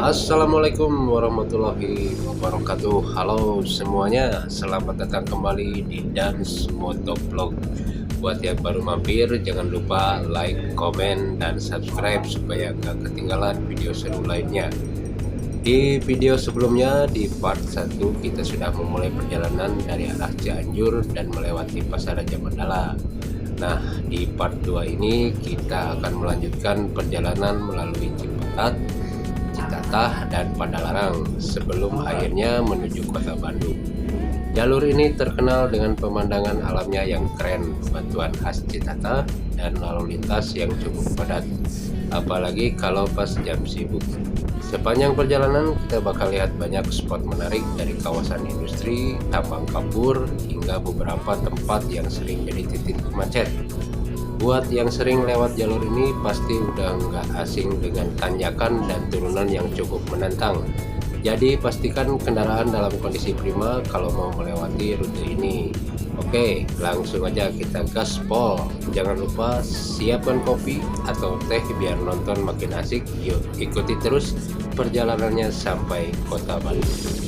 Assalamualaikum warahmatullahi wabarakatuh. Halo semuanya, selamat datang kembali di Dans Motovlog. Buat yang baru mampir, jangan lupa like, komen, dan subscribe supaya gak ketinggalan video seru lainnya. Di video sebelumnya, di part 1 kita sudah memulai perjalanan dari arah Cianjur dan melewati Pasar Raja Mandala. Nah, di part 2 ini kita akan melanjutkan perjalanan melalui Cipatat, Citatah, dan Padalarang sebelum akhirnya menuju kota Bandung. Jalur ini terkenal dengan pemandangan alamnya yang keren, batuan khas Citatah, dan lalu lintas yang cukup padat, apalagi kalau pas jam sibuk. Sepanjang perjalanan kita bakal lihat banyak spot menarik dari kawasan industri, tambang kapur, hingga beberapa tempat yang sering jadi titik macet. Buat yang sering lewat jalur ini pasti udah nggak asing dengan tanjakan dan turunan yang cukup menantang. Jadi pastikan kendaraan dalam kondisi prima kalau mau melewati rute ini. Oke, langsung aja kita gaspol. Jangan lupa siapkan kopi atau teh biar nonton makin asik. Yuk ikuti terus perjalanannya sampai kota Bandung.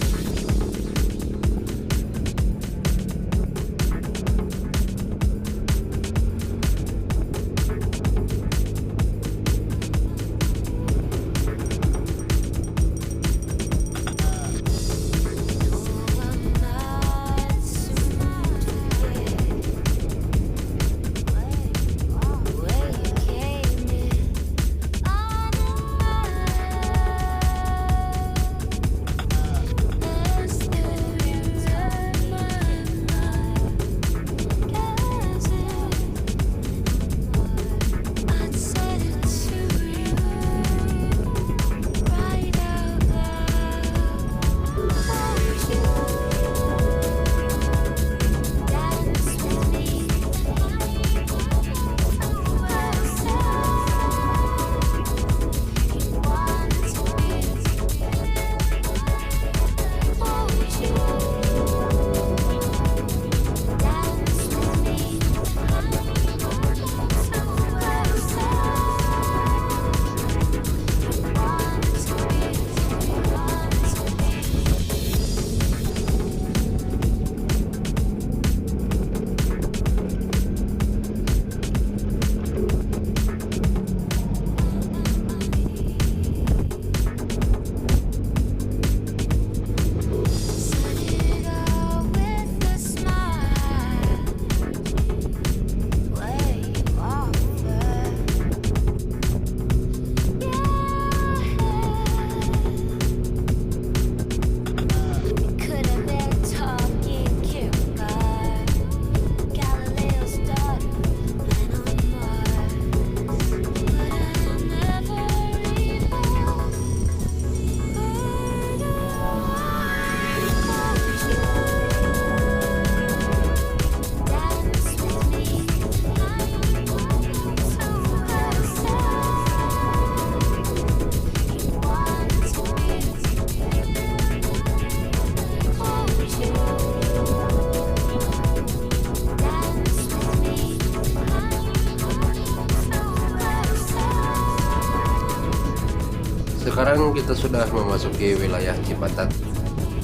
Sekarang kita sudah memasuki wilayah Cipatat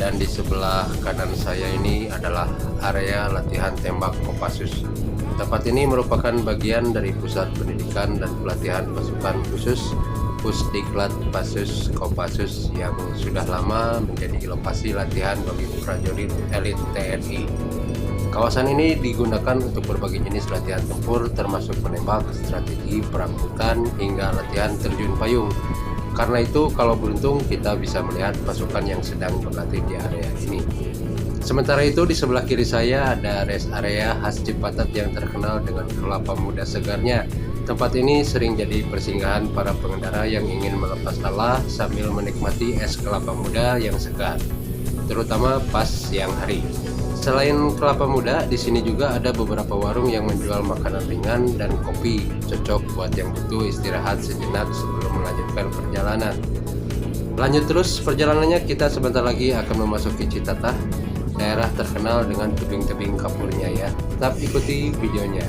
dan di sebelah kanan saya ini adalah area latihan tembak Kopassus. Tempat ini merupakan bagian dari pusat pendidikan dan pelatihan pasukan khusus Pusdiklat Passus Kopassus yang sudah lama menjadi lokasi latihan bagi prajurit elit TNI. Kawasan ini digunakan untuk berbagai jenis latihan tempur termasuk menembak, strategi, perambutan, hingga latihan terjun payung. Karena itu kalau beruntung kita bisa melihat pasukan yang sedang berlatih di area ini. Sementara itu di sebelah kiri saya ada rest area khas Cipatat yang terkenal dengan kelapa muda segarnya. Tempat ini sering jadi persinggahan para pengendara yang ingin melepas lelah sambil menikmati es kelapa muda yang segar, terutama pas siang hari. Selain kelapa muda, di sini juga ada beberapa warung yang menjual makanan ringan dan kopi, cocok buat yang butuh istirahat sejenak sebelum melanjutkan perjalanan. Lanjut terus perjalanannya, kita sebentar lagi akan memasuki Citatah, daerah terkenal dengan tebing-tebing kapurnya ya. Tetap ikuti videonya.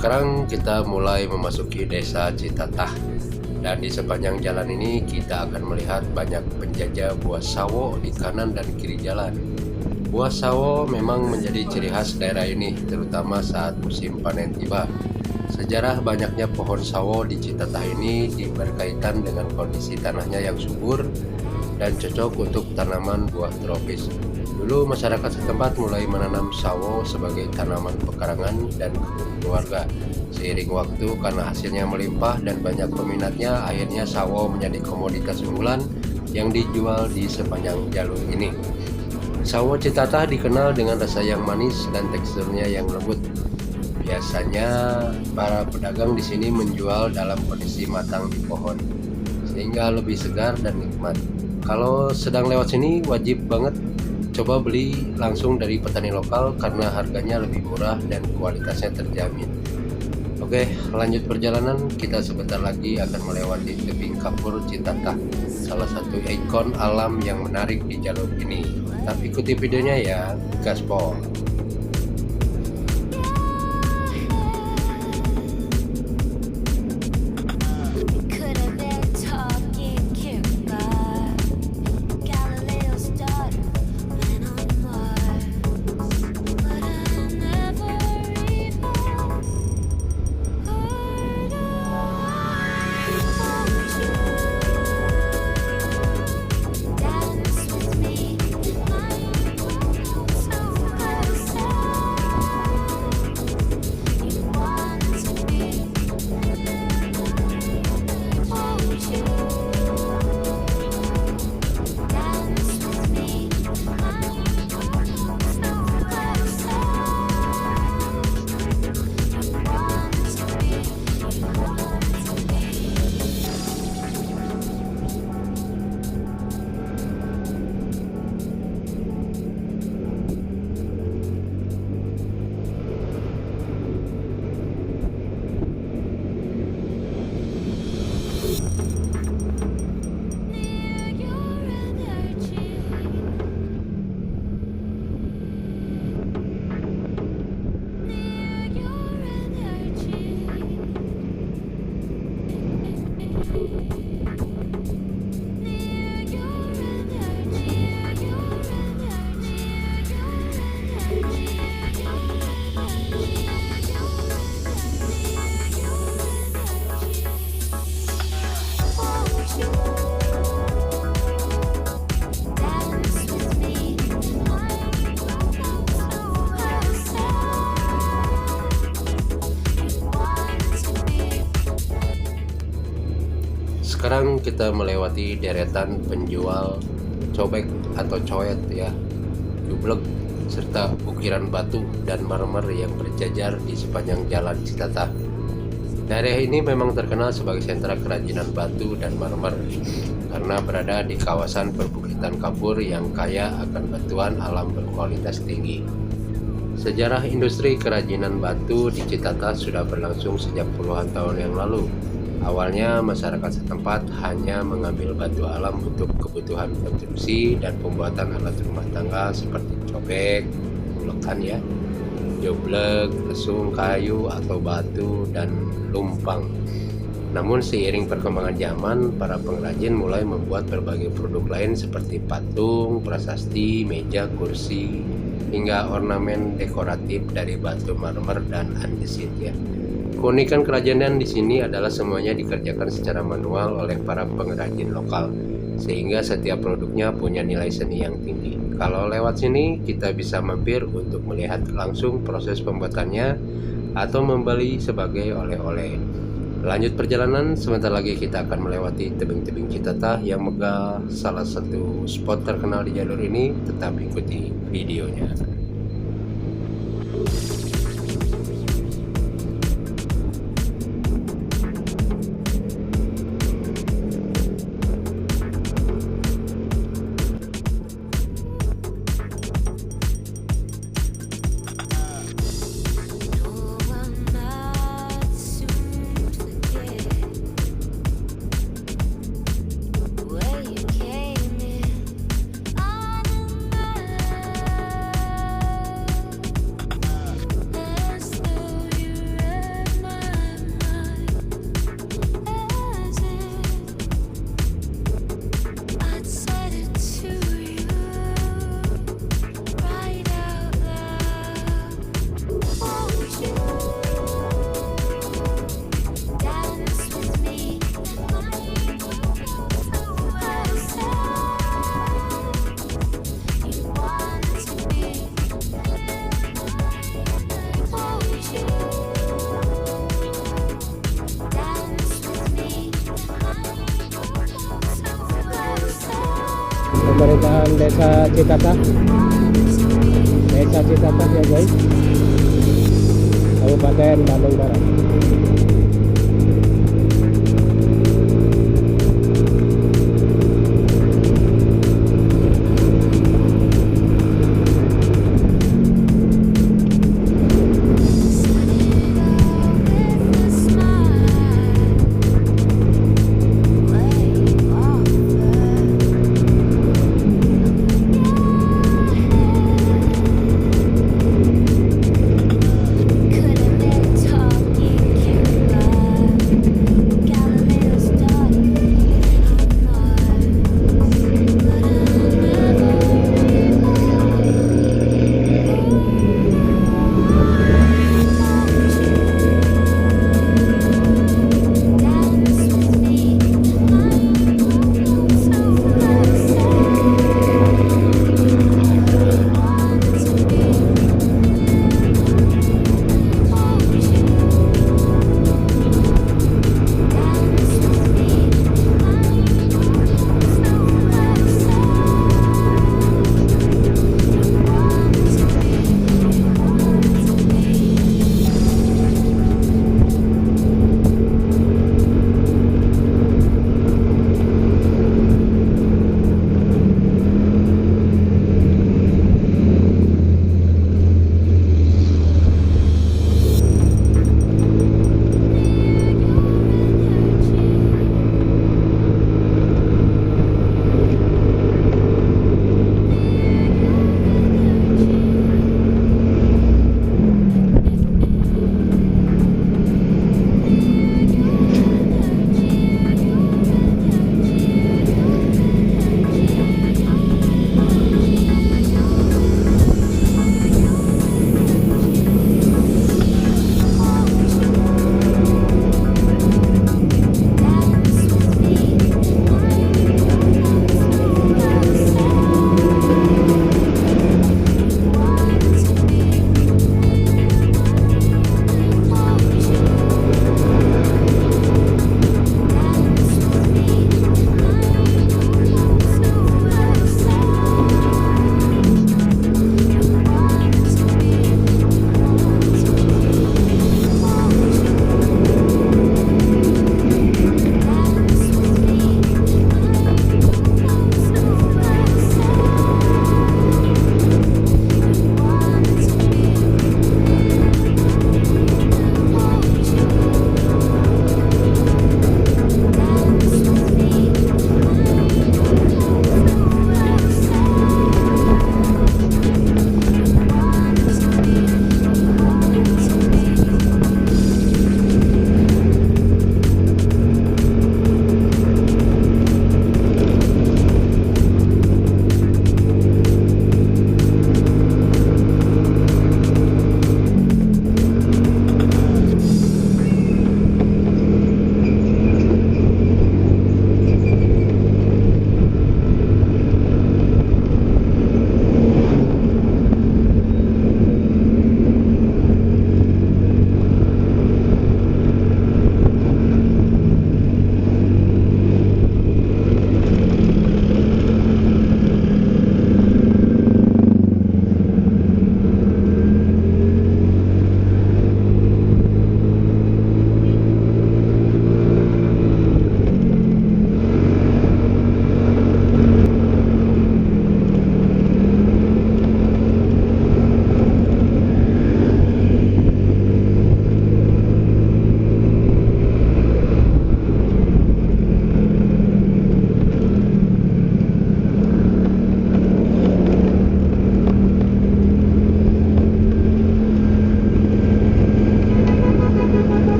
Sekarang kita mulai memasuki desa Citatah, dan di sepanjang jalan ini kita akan melihat banyak penjajah buah sawo di kanan dan kiri jalan. Buah sawo memang menjadi ciri khas daerah ini, terutama saat musim panen tiba. Sejarah banyaknya pohon sawo di Citatah ini berkaitan dengan kondisi tanahnya yang subur dan cocok untuk tanaman buah tropis. Dulu masyarakat setempat mulai menanam sawo sebagai tanaman pekarangan dan kebun keluarga. Seiring waktu, karena hasilnya melimpah dan banyak peminatnya, akhirnya sawo menjadi komoditas unggulan yang dijual di sepanjang jalur ini. Sawo Citatah dikenal dengan rasa yang manis dan teksturnya yang lembut. Biasanya para pedagang di sini menjual dalam kondisi matang di pohon, sehingga lebih segar dan nikmat. Kalau sedang lewat sini, wajib banget coba beli langsung dari petani lokal karena harganya lebih murah dan kualitasnya terjamin. Oke, lanjut perjalanan. Kita sebentar lagi akan melewati tebing kapur Citatah, salah satu ikon alam yang menarik di jalur ini. Tapi ikuti videonya ya, gaspol. Sekarang kita melewati deretan penjual cobek atau coet ya, jublek, serta ukiran batu dan marmer yang berjajar di sepanjang jalan Citatah. Daerah ini memang terkenal sebagai sentra kerajinan batu dan marmer karena berada di kawasan perbukitan kapur yang kaya akan batuan alam berkualitas tinggi. Sejarah industri kerajinan batu di Citatah sudah berlangsung sejak puluhan tahun yang lalu. Awalnya masyarakat setempat hanya mengambil batu alam untuk kebutuhan konstruksi dan pembuatan alat rumah tangga seperti cobek, ulekan ya, joblek, lesung kayu atau batu, dan lumpang. Namun seiring perkembangan zaman, para pengrajin mulai membuat berbagai produk lain seperti patung, prasasti, meja, kursi, hingga ornamen dekoratif dari batu marmer dan andesit ya. Keunikan kerajinan di sini adalah semuanya dikerjakan secara manual oleh para pengrajin lokal, sehingga setiap produknya punya nilai seni yang tinggi. Kalau lewat sini, kita bisa mampir untuk melihat langsung proses pembuatannya atau membeli sebagai oleh-oleh. Lanjut perjalanan, sebentar lagi kita akan melewati tebing-tebing Citatah yang megah, salah satu spot terkenal di jalur ini. Tetap ikuti videonya. Kecamatan Desa Citatah. Desa Citatah ya guys, Kabupaten Bandung Barat.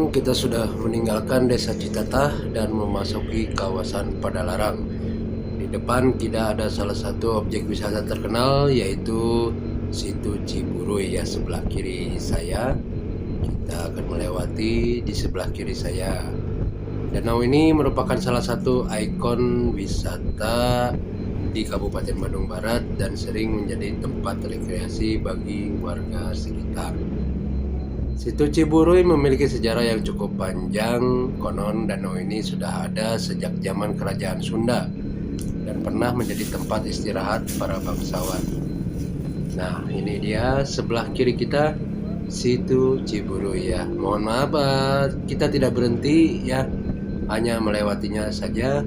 sekarang kita sudah meninggalkan desa Citatah dan memasuki kawasan Padalarang. Di depan kita ada salah satu objek wisata terkenal, yaitu Situ Ciburuy ya, sebelah kiri saya. Kita akan melewati di sebelah kiri saya. Danau ini merupakan salah satu ikon wisata di Kabupaten Bandung Barat dan sering menjadi tempat rekreasi bagi warga sekitar. Situ Ciburuy memiliki sejarah yang cukup panjang. Konon danau ini sudah ada sejak zaman Kerajaan Sunda dan pernah menjadi tempat istirahat para bangsawan. Nah, ini dia sebelah kiri kita, Situ Ciburuy ya. Mohon maaf, kita tidak berhenti ya, hanya melewatinya saja.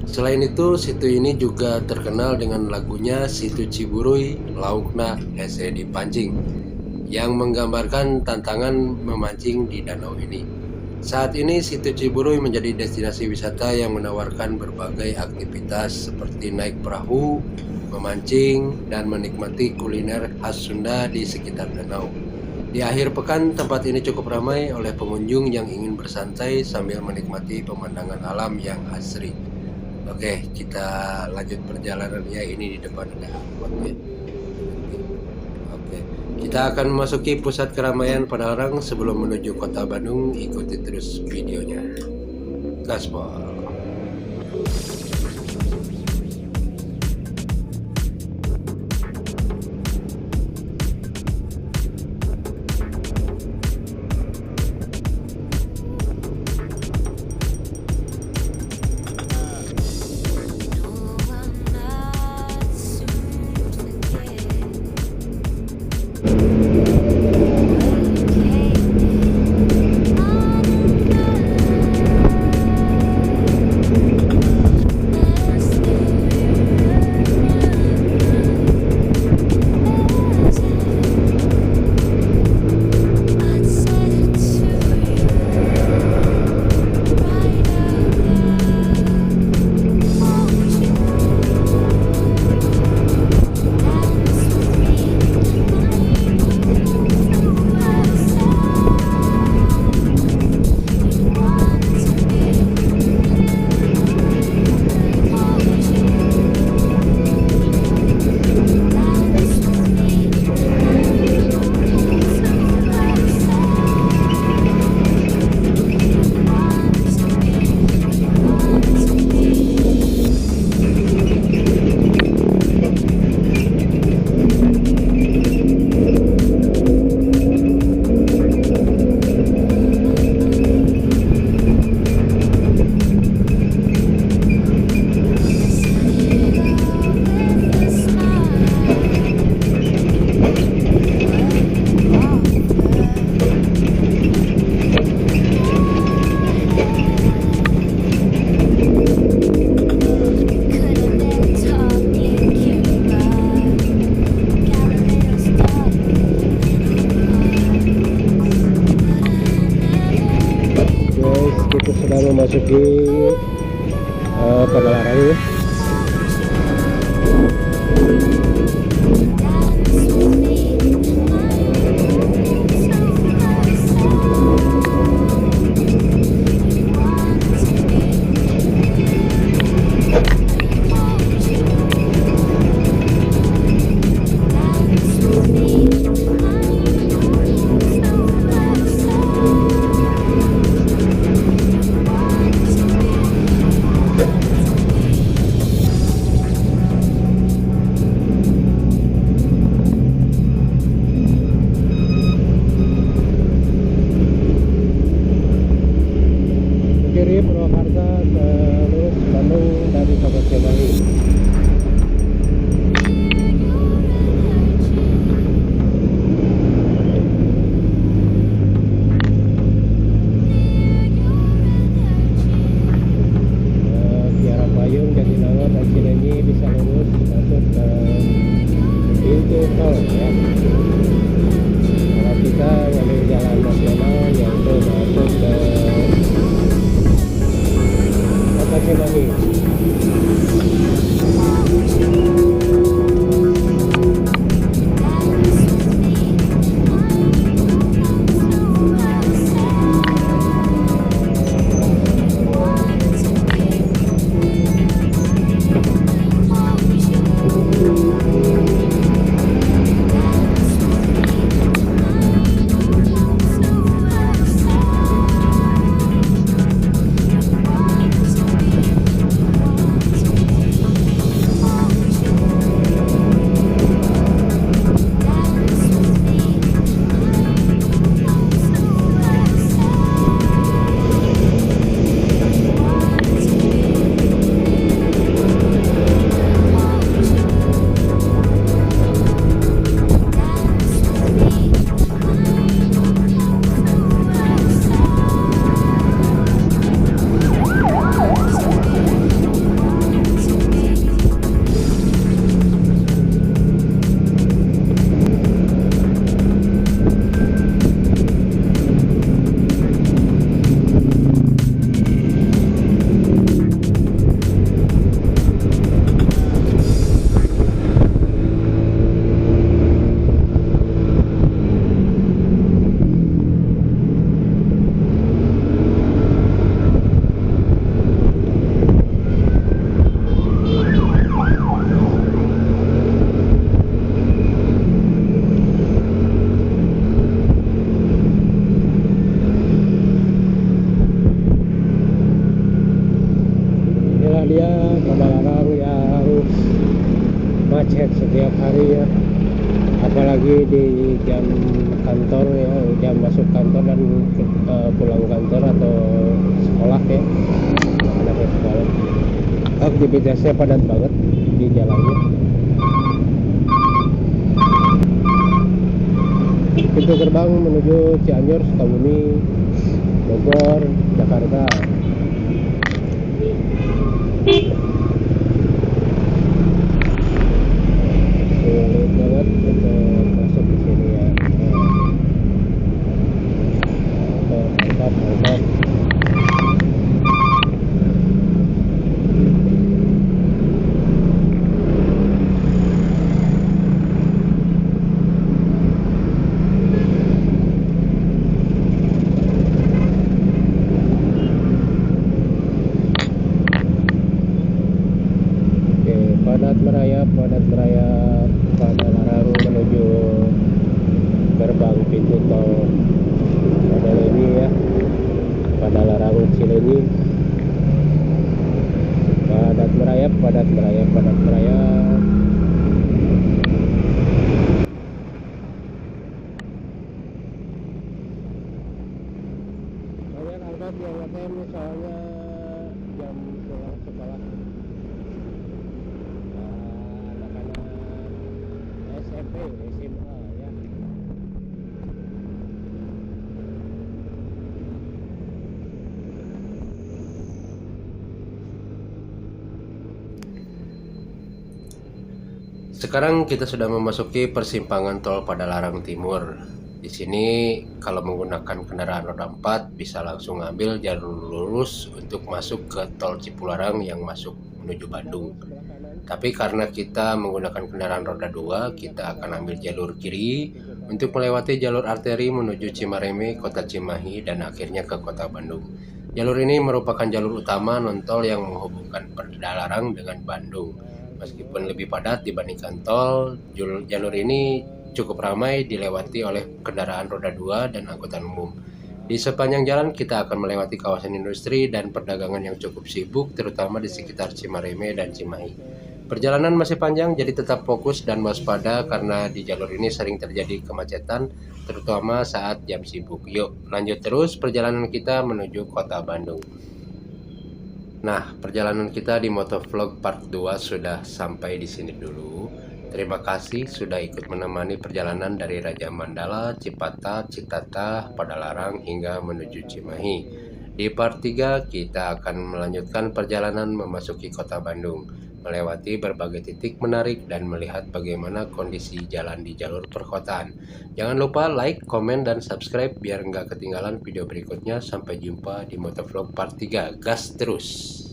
Selain itu, situ ini juga terkenal dengan lagunya Situ Ciburuy Laukna Hese Dipancing, yang menggambarkan tantangan memancing di danau ini. Saat ini Situ Ciburuy menjadi destinasi wisata yang menawarkan berbagai aktivitas seperti naik perahu, memancing, dan menikmati kuliner khas Sunda di sekitar danau. Di akhir pekan, tempat ini cukup ramai oleh pengunjung yang ingin bersantai sambil menikmati pemandangan alam yang asri. Oke, kita lanjut perjalanan ya. Ini di depan ada angkotnya. Oke, kita akan memasuki pusat keramaian Padalarang. Sebelum menuju kota Bandung, ikuti terus videonya. Gaspol. Kita sudah memasuki Padalarang ya. Kiri Purwakarta ke lurus Bandung dari Kabupaten Bali. Kiara Payung, Jatinangor, dan Cilenyi bisa lurus masuk ke pintu tol ya. Kalau kita ngambil jalan nasional yaitu masuk ke Cimahi. hari ya, apalagi di jam kantor ya, jam masuk kantor dan pulang kantor atau sekolah ya, anak sekolah. Aktivitasnya padat banget di jalannya. Pintu gerbang menuju Cianjur, Sukabumi, Bogor, Jakarta. Sulit banget untuk masuk di sini ya. Mantap. Padat merayap Padalarang menuju gerbang pintu tol Padalarang ya, Padalarang Cileunyi. Padat merayap. Banyak angkot yang ngetem soalnya jam pulang sekolah. SMP, SMA ya. Sekarang kita sudah memasuki persimpangan tol Padalarang Timur. Di sini kalau menggunakan kendaraan roda 4 bisa langsung ambil jalur lurus untuk masuk ke tol Cipularang yang masuk menuju Bandung. Tapi karena kita menggunakan kendaraan roda 2, kita akan ambil jalur kiri untuk melewati jalur arteri menuju Cimareme, Kota Cimahi, dan akhirnya ke Kota Bandung. Jalur ini merupakan jalur utama non-tol yang menghubungkan Padalarang dengan Bandung. Meskipun lebih padat dibandingkan tol, jalur ini cukup ramai dilewati oleh kendaraan roda 2 dan angkutan umum. Di sepanjang jalan kita akan melewati kawasan industri dan perdagangan yang cukup sibuk, terutama di sekitar Cimareme dan Cimahi. Perjalanan masih panjang, jadi tetap fokus dan waspada karena di jalur ini sering terjadi kemacetan, terutama saat jam sibuk. Yuk, lanjut terus perjalanan kita menuju Kota Bandung. Nah, perjalanan kita di Motovlog Part 2 sudah sampai di sini dulu. Terima kasih sudah ikut menemani perjalanan dari Raja Mandala, Cipata, Citatah, Padalarang hingga menuju Cimahi. Di part 3 kita akan melanjutkan perjalanan memasuki Kota Bandung, melewati berbagai titik menarik dan melihat bagaimana kondisi jalan di jalur perkotaan. Jangan lupa like, komen, dan subscribe biar nggak ketinggalan video berikutnya. Sampai jumpa di Motovlog Part 3. Gas terus!